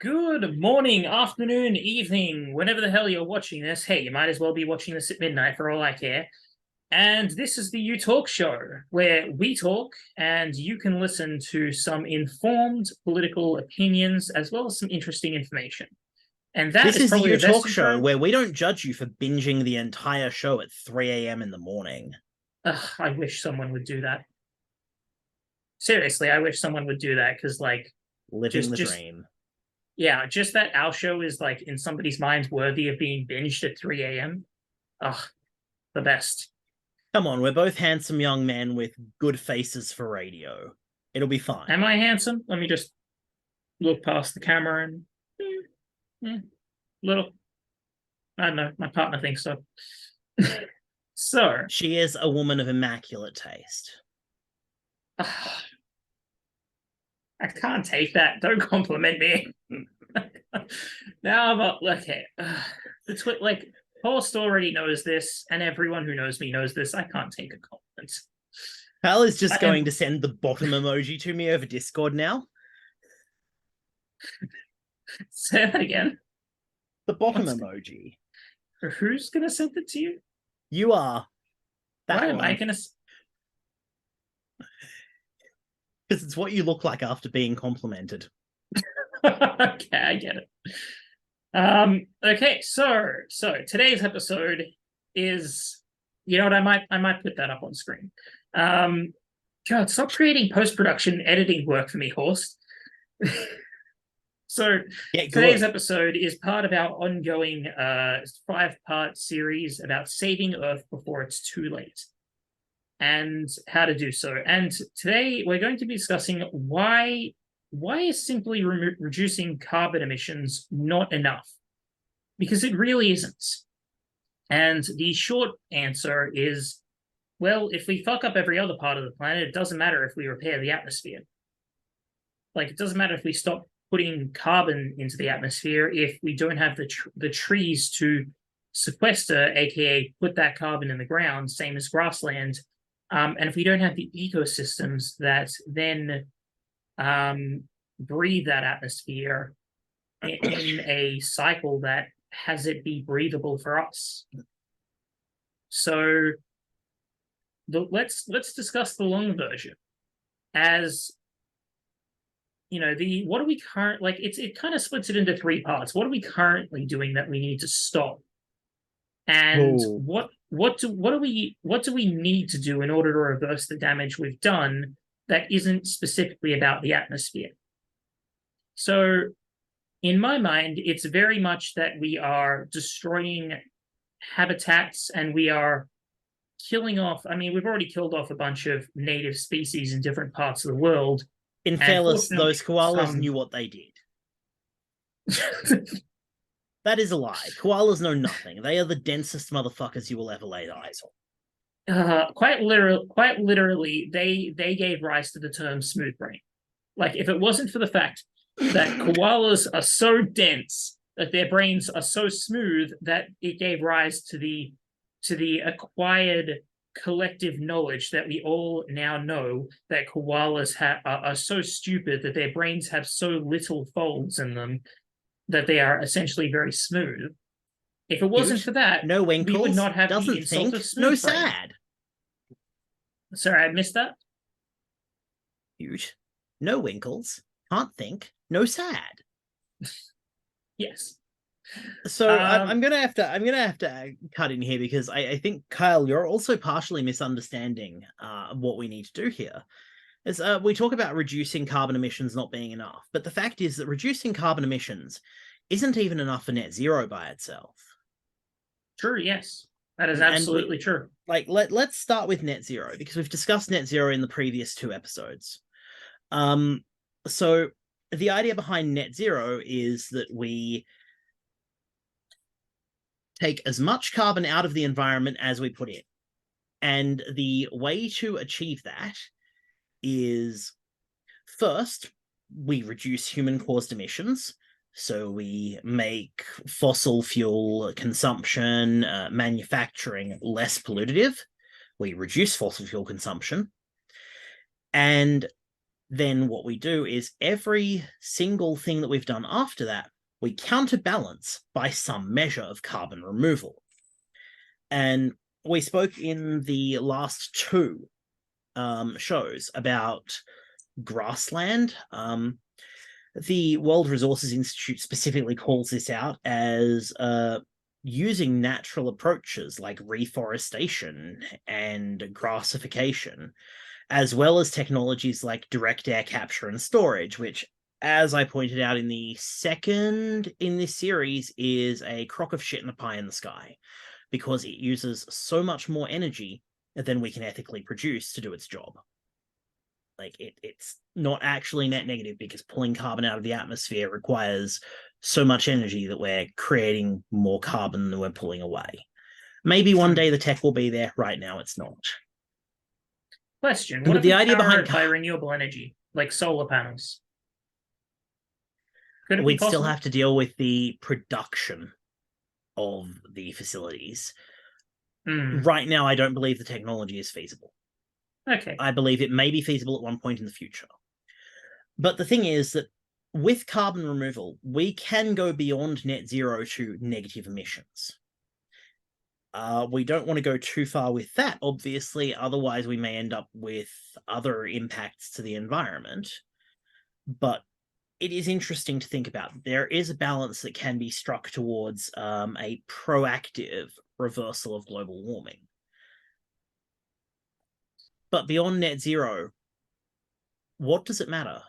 Good morning, afternoon, evening, whenever the hell you're watching this. Hey, you might as well be watching this at midnight for all I care. And this is the You Talk Show, where we talk and you can listen to some informed political opinions as well as some interesting information. And that This is is the probably You the best Talk Show intro. where we don't judge you for binging the entire show at 3 a.m. in the morning. I wish someone would do that. Seriously, I wish someone would do that because, like, Living just, the just, dream. yeah, just that our show is, like, in somebody's mind worthy of being binged at 3 a.m. Ugh, the best. Come on, we're both handsome young men with good faces for radio. It'll be fine. Am I handsome? Let me just look past the camera and little. I don't know. My partner thinks so. So She is a woman of immaculate taste. I can't take that. Don't compliment me. Now I'm okay. Like Horst already knows this, and everyone who knows me knows this. I can't take a compliment. Hal is just going to send the bottom emoji to me over Discord now. Say that again. The bottom emoji. Who's gonna send it to you? You are. Why am I gonna? Because it's what you look like after being complimented. Okay, I get it. Okay, so today's episode is, you know what, I might put that up on screen. God, stop creating post-production editing work for me, Horst. So today's episode is part of our ongoing 5-part series about saving Earth before it's too late and how to do so. And today we're going to be discussing why is simply reducing carbon emissions not enough? Because it really isn't. And the short answer is, well, if we fuck up every other part of the planet, it doesn't matter if we repair the atmosphere. Like, it doesn't matter if we stop putting carbon into the atmosphere if we don't have the trees to sequester, aka put that carbon in the ground, same as grassland. And if we don't have the ecosystems that then breathe that atmosphere in a cycle that has it be breathable for us. So let's discuss the long version. As you know, what are we it kind of splits it into 3 parts. What are we currently doing that we need to stop? And what do we need to do in order to reverse the damage we've done that isn't specifically about the atmosphere? So in my mind, it's very much that we are destroying habitats and we are killing off. I mean, we've already killed off a bunch of native species in different parts of the world. In fairness, those koalas knew what they did. That is a lie. Koalas know nothing. They are the densest motherfuckers you will ever lay eyes on. Quite literally, they gave rise to the term smooth brain. Like, if it wasn't for the fact that koalas are so dense, that their brains are so smooth, that it gave rise to the acquired collective knowledge that we all now know that koalas are so stupid that their brains have so little folds in them that they are essentially very smooth. If it wasn't for that, no winkles, we would not have doesn't the insult think, of smooth no brain. sad. Sorry, I missed that. Huge. No winkles, can't think, no sad. Yes. So I'm gonna have to cut in here because I think, Kyle, you're also partially misunderstanding what we need to do here. As we talk about reducing carbon emissions not being enough, but the fact is that reducing carbon emissions isn't even enough for net zero by itself. True, yes. That is absolutely true. Like, let's start with net zero, because we've discussed net zero in the previous 2 episodes. So the idea behind net zero is that we take as much carbon out of the environment as we put in. And the way to achieve that is, first, we reduce human-caused emissions. So we make fossil fuel consumption, manufacturing less pollutive. We reduce fossil fuel consumption. And then what we do is every single thing that we've done after that, we counterbalance by some measure of carbon removal. And we spoke in the last two shows about grassland. The World Resources Institute specifically calls this out as using natural approaches like reforestation and grassification, as well as technologies like direct air capture and storage, which, as I pointed out in the second in this series, is a crock of shit and a pie in the sky, because it uses so much more energy than we can ethically produce to do its job. Like, it's not actually net negative, because pulling carbon out of the atmosphere requires so much energy that we're creating more carbon than we're pulling away. Maybe one day the tech will be there. Right now, it's not. Question: what But if the we idea power behind it by renewable energy, like solar panels? Could it be we'd still possible? have to deal with the production of the facilities. Right now, I don't believe the technology is feasible. Okay. I believe it may be feasible at one point in the future. But the thing is that with carbon removal, we can go beyond net zero to negative emissions. We don't want to go too far with that, obviously, otherwise we may end up with other impacts to the environment. But it is interesting to think about. There is a balance that can be struck towards a proactive reversal of global warming. But beyond net zero, what does it matter?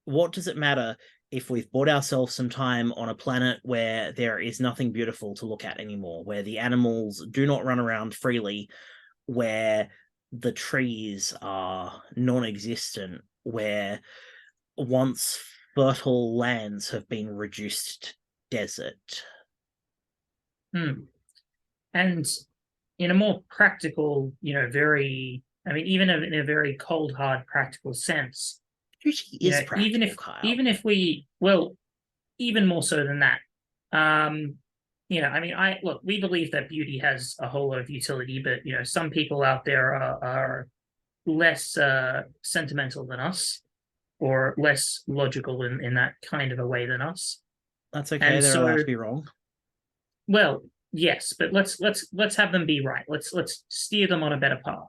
What does it matter if we've bought ourselves some time on a planet where there is nothing beautiful to look at anymore, where the animals do not run around freely, where the trees are non-existent, where once fertile lands have been reduced to desert? And in a more practical, very, even in a very cold, hard, practical sense, Beauty is practical, Kyle. even more so than that. We believe that beauty has a whole lot of utility, but some people out there are less sentimental than us, or less logical in that kind of a way than us. That's okay. And they're allowed to be wrong. Well, yes, but let's have them be right. Let's steer them on a better path.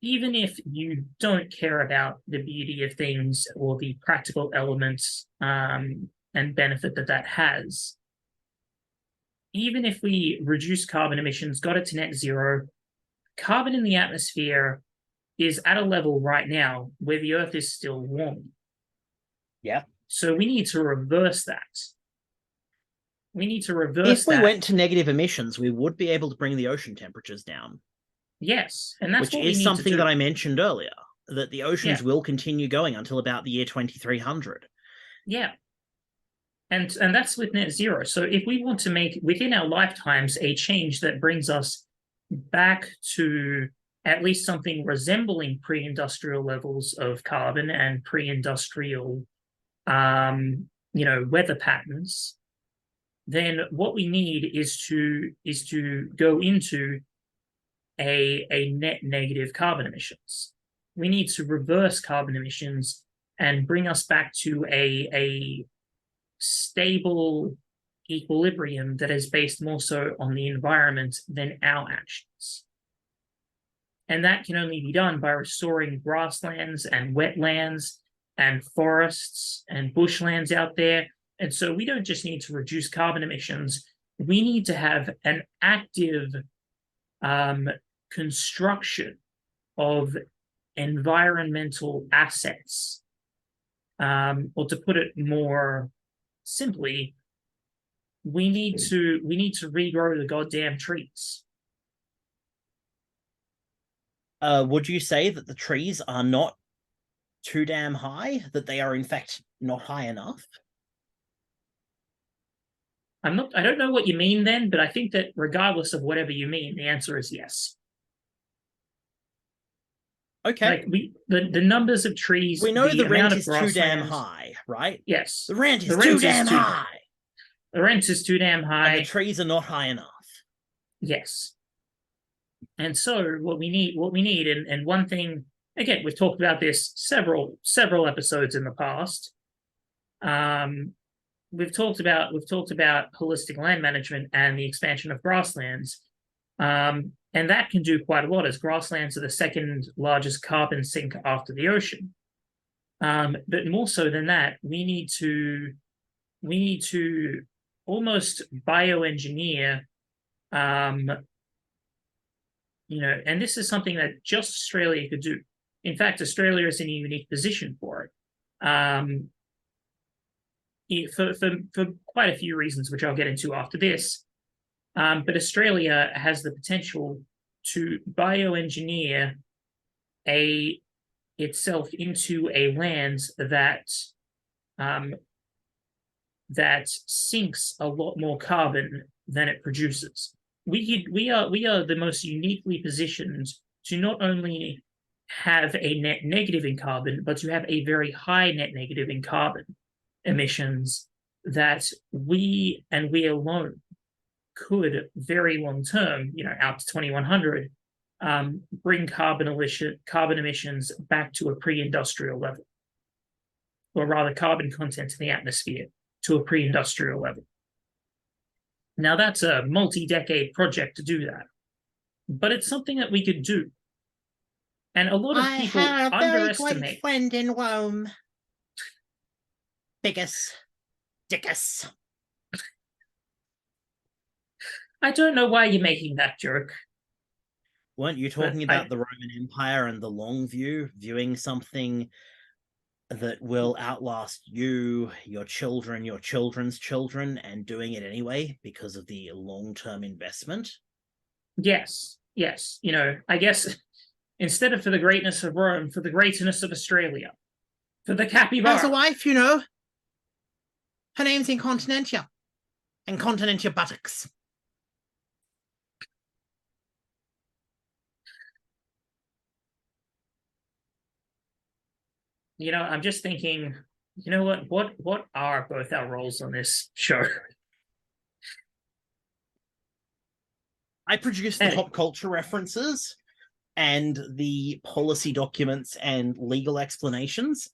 Even if you don't care about the beauty of things or the practical elements and benefit that has, even if we reduce carbon emissions, got it to net zero, carbon in the atmosphere is at a level right now where the Earth is still warming. Yeah. So we need to reverse that. If we went to negative emissions, we would be able to bring the ocean temperatures down. Yes, and that's which is something that I mentioned earlier, that the oceans will continue going until about the year 2300. Yeah. And that's with net zero. So if we want to make within our lifetimes a change that brings us back to at least something resembling pre-industrial levels of carbon and pre-industrial weather patterns, then what we need is to go into a net negative carbon emissions. We need to reverse carbon emissions and bring us back to a stable equilibrium that is based more so on the environment than our actions. And that can only be done by restoring grasslands and wetlands and forests and bushlands out there. And so we don't just need to reduce carbon emissions, we need to have an active construction of environmental assets. Or to put it more simply, we need to regrow the goddamn trees. Would you say that the trees are not too damn high, that they are in fact not high enough? I don't know what you mean then, but I think that regardless of whatever you mean, the answer is yes. Okay. Like the numbers of trees. We know the rent is too damn high, right? Yes. The rent is too damn high. The rent is too damn high. And the trees are not high enough. Yes. And so what we need, and one thing again, we've talked about this several episodes in the past. We've talked about holistic land management and the expansion of grasslands. And that can do quite a lot, as grasslands are the second largest carbon sink after the ocean. But more so than that, we need to almost bioengineer, and this is something that just Australia could do. In fact, Australia is in a unique position for it. For quite a few reasons, which I'll get into after this. But Australia has the potential to bioengineer itself into a land that sinks a lot more carbon than it produces. We are the most uniquely positioned to not only have a net negative in carbon, but to have a very high net negative in carbon emissions that we alone could very long term, out to 2100, bring carbon emissions back to a pre-industrial level, or rather carbon content in the atmosphere to a pre-industrial level. Now that's a multi-decade project to do that, but it's something that we could do. And a lot of people had a very underestimate. great friend in Rome. Biggest Dickus. I don't know why you're making that joke. Weren't you talking about the Roman Empire and the long view, viewing something that will outlast you, your children, your children's children, and doing it anyway because of the long-term investment? Yes. I guess instead of for the greatness of Rome, for the greatness of Australia, for the capybara. Has a wife, Her name's Incontinentia. Incontinentia buttocks. I'm just thinking, what are both our roles on this show? I produce the pop culture references and the policy documents and legal explanations,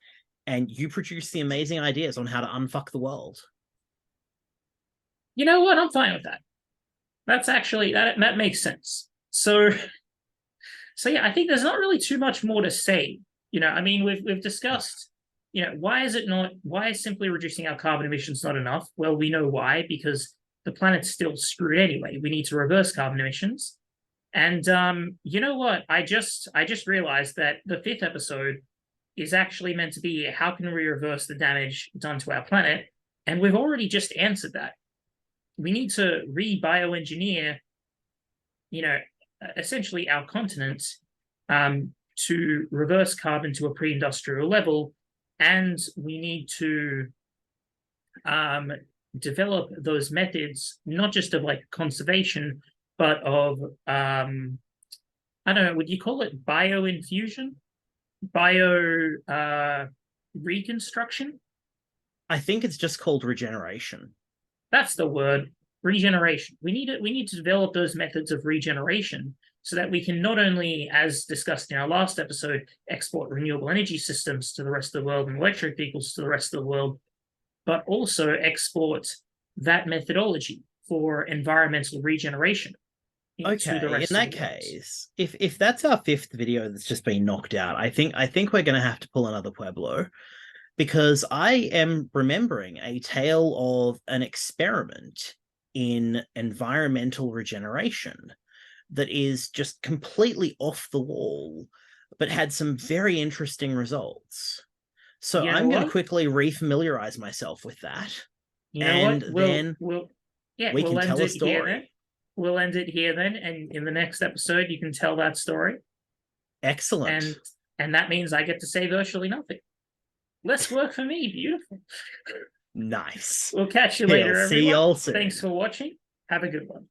and you produce the amazing ideas on how to unfuck the world. You know what? I'm fine with that. That's actually, that makes sense. So yeah, I think there's not really too much more to say. We've discussed, why is simply reducing our carbon emissions not enough? Well, we know why, because the planet's still screwed anyway. We need to reverse carbon emissions. And you know what? I just realized that the fifth episode is actually meant to be, how can we reverse the damage done to our planet? And we've already just answered that. We need to re-bioengineer, essentially our continent, to reverse carbon to a pre-industrial level, and we need to develop those methods, not just of conservation, but of I don't know, would you call it bioinfusion, reconstruction? I think it's just called regeneration. That's the word, regeneration. We need to develop those methods of regeneration so that we can not only, as discussed in our last episode, export renewable energy systems to the rest of the world and electric vehicles to the rest of the world, but also export that methodology for environmental regeneration. Okay, in that case, if that's our fifth video that's just been knocked out, I think we're going to have to pull another Pueblo, because I am remembering a tale of an experiment in environmental regeneration that is just completely off the wall, but had some very interesting results. So I'm going to quickly refamiliarize myself with that. Then we can tell a story. We'll end it here then, and in the next episode you can tell that story. Excellent. And that means I get to say virtually nothing. Less work for me. Beautiful. Nice. We'll catch you later, everyone. See y'all soon. Thanks for watching. Have a good one.